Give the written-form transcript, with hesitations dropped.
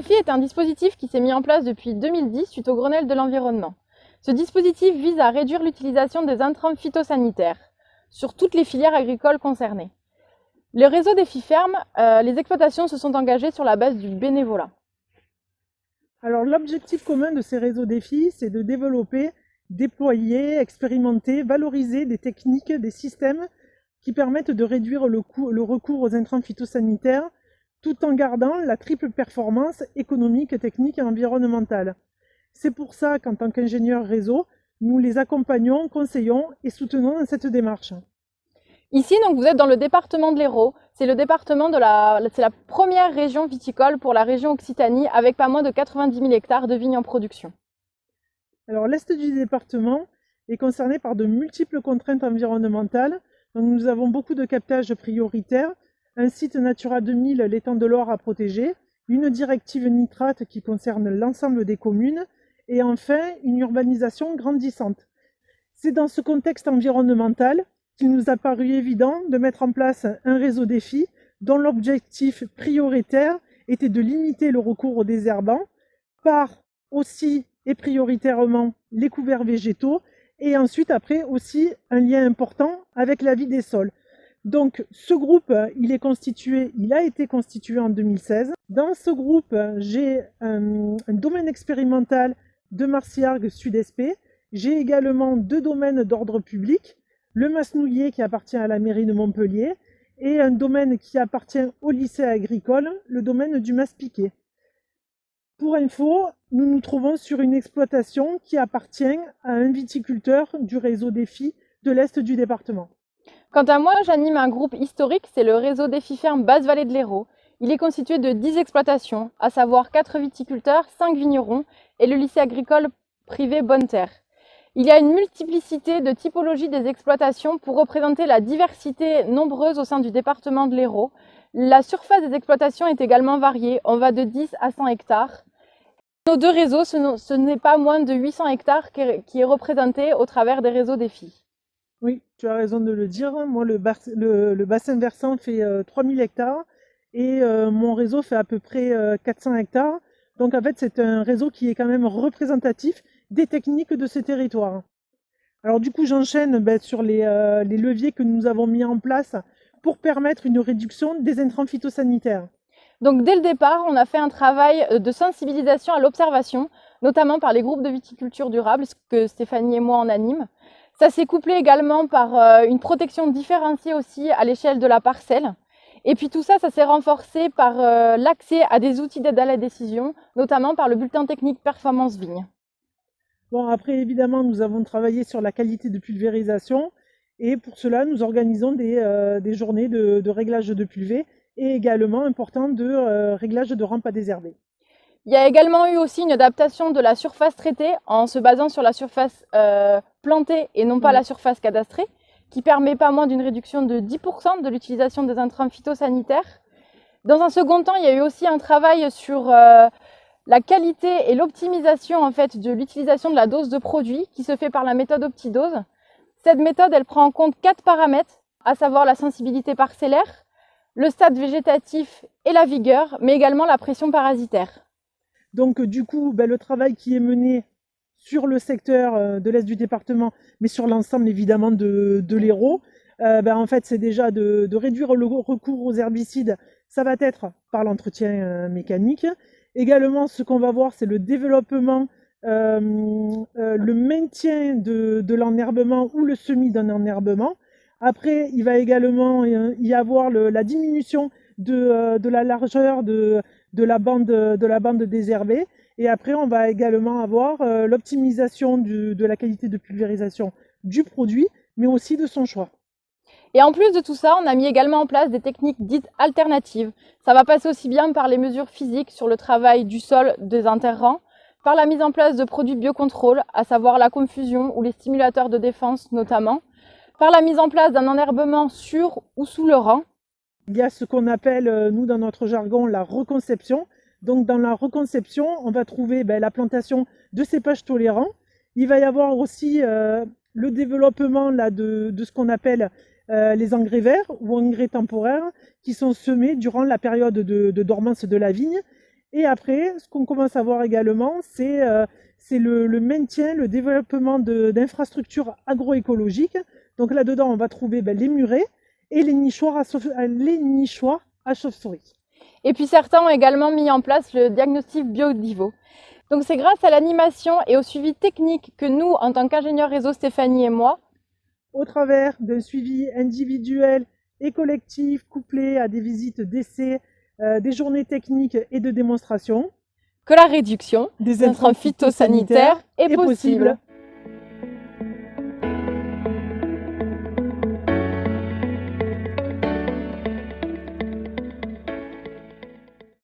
défi est un dispositif qui s'est mis en place depuis 2010 suite au Grenelle de l'environnement. Ce dispositif vise à réduire l'utilisation des intrants phytosanitaires sur toutes les filières agricoles concernées. Le réseau Défi Ferme, les exploitations se sont engagées sur la base du bénévolat. Alors l'objectif commun de ces réseaux défis, c'est de développer, déployer, expérimenter, valoriser des techniques, des systèmes qui permettent de réduire le recours aux intrants phytosanitaires tout en gardant la triple performance économique, technique et environnementale. C'est pour ça qu'en tant qu'ingénieurs réseau, nous les accompagnons, conseillons et soutenons dans cette démarche. Ici, donc, vous êtes dans le département de l'Hérault. C'est le département c'est la première région viticole pour la région Occitanie, avec pas moins de 90 000 hectares de vignes en production. Alors, l'est du département est concerné par de multiples contraintes environnementales. Donc, nous avons beaucoup de captages prioritaires, un site Natura 2000, l'étang de l'Or à protéger, une directive nitrate qui concerne l'ensemble des communes, et enfin une urbanisation grandissante. C'est dans ce contexte environnemental qu'il nous a paru évident de mettre en place un réseau défi dont l'objectif prioritaire était de limiter le recours aux désherbants par aussi et prioritairement les couverts végétaux et ensuite après aussi un lien important avec la vie des sols. Donc ce groupe, il a été constitué en 2016. Dans ce groupe, j'ai un domaine expérimental de Marciargues Sud-Espé. J'ai également 2 domaines d'ordre public, le Masnouillet qui appartient à la mairie de Montpellier et un domaine qui appartient au lycée agricole, le domaine du Mas-Piquet. Pour info, nous nous trouvons sur une exploitation qui appartient à un viticulteur du réseau Défi de l'Est du département. Quant à moi, j'anime un groupe historique, c'est le réseau Défi Ferme Basse-Vallée de l'Hérault. Il est constitué de 10 exploitations, à savoir 4 viticulteurs, 5 vignerons et le lycée agricole privé Bonne Terre. Il y a une multiplicité de typologies des exploitations pour représenter la diversité nombreuse au sein du département de l'Hérault. La surface des exploitations est également variée, on va de 10 à 100 hectares. Nos 2 réseaux, ce n'est pas moins de 800 hectares qui est représenté au travers des réseaux Défi. Oui, tu as raison de le dire. Moi, le bassin versant fait 3000 hectares et mon réseau fait à peu près 400 hectares. Donc en fait, c'est un réseau qui est quand même représentatif des techniques de ces territoires. Alors du coup, j'enchaîne sur les leviers que nous avons mis en place pour permettre une réduction des intrants phytosanitaires. Donc dès le départ, on a fait un travail de sensibilisation à l'observation, notamment par les groupes de viticulture durable, ce que Stéphanie et moi en animent. Ça s'est couplé également par une protection différenciée aussi à l'échelle de la parcelle. Et puis tout ça, ça s'est renforcé par l'accès à des outils d'aide à la décision, notamment par le bulletin technique Performance Vigne. Bon, après, évidemment, nous avons travaillé sur la qualité de pulvérisation et pour cela, nous organisons des journées de réglage de pulvée et également, important, de réglage de rampes à désherber. Il y a également eu aussi une adaptation de la surface traitée en se basant sur la surface plantée et non pas la surface cadastrée, qui permet pas moins d'une réduction de 10% de l'utilisation des intrants phytosanitaires. Dans un second temps, il y a eu aussi un travail sur la qualité et l'optimisation en fait de l'utilisation de la dose de produit qui se fait par la méthode OptiDose. Cette méthode, elle prend en compte 4 paramètres, à savoir la sensibilité parcellaire, le stade végétatif et la vigueur, mais également la pression parasitaire. Donc du coup, le travail qui est mené sur le secteur de l'Est du département, mais sur l'ensemble évidemment de l'Hérault, en fait c'est déjà de réduire le recours aux herbicides. Ça va être par l'entretien mécanique. Également, ce qu'on va voir, c'est le développement, le maintien de l'enherbement ou le semis d'un enherbement. Après, il va également y avoir la diminution de la largeur de la bande désherbée. Et après, on va également avoir l'optimisation de la qualité de pulvérisation du produit, mais aussi de son choix. Et en plus de tout ça, on a mis également en place des techniques dites alternatives. Ça va passer aussi bien par les mesures physiques sur le travail du sol des interrants, par la mise en place de produits biocontrôle, à savoir la confusion ou les stimulateurs de défense notamment, par la mise en place d'un enherbement sur ou sous le rang. Il y a ce qu'on appelle, nous dans notre jargon, la reconception. Donc dans la reconception, on va trouver la plantation de cépages tolérants. Il va y avoir aussi le développement de ce qu'on appelle les engrais verts ou engrais temporaires qui sont semés durant la période de dormance de la vigne. Et après, ce qu'on commence à voir également, c'est le maintien, le développement d'infrastructures agroécologiques. Donc là-dedans, on va trouver les murets et les nichoirs à chauve-souris. Et puis certains ont également mis en place le diagnostic biodivo. Donc c'est grâce à l'animation et au suivi technique que nous, en tant qu'ingénieurs réseau, Stéphanie et moi, au travers d'un suivi individuel et collectif couplé à des visites d'essais, des journées techniques et de démonstration, que la réduction des intrants phytosanitaires est possible.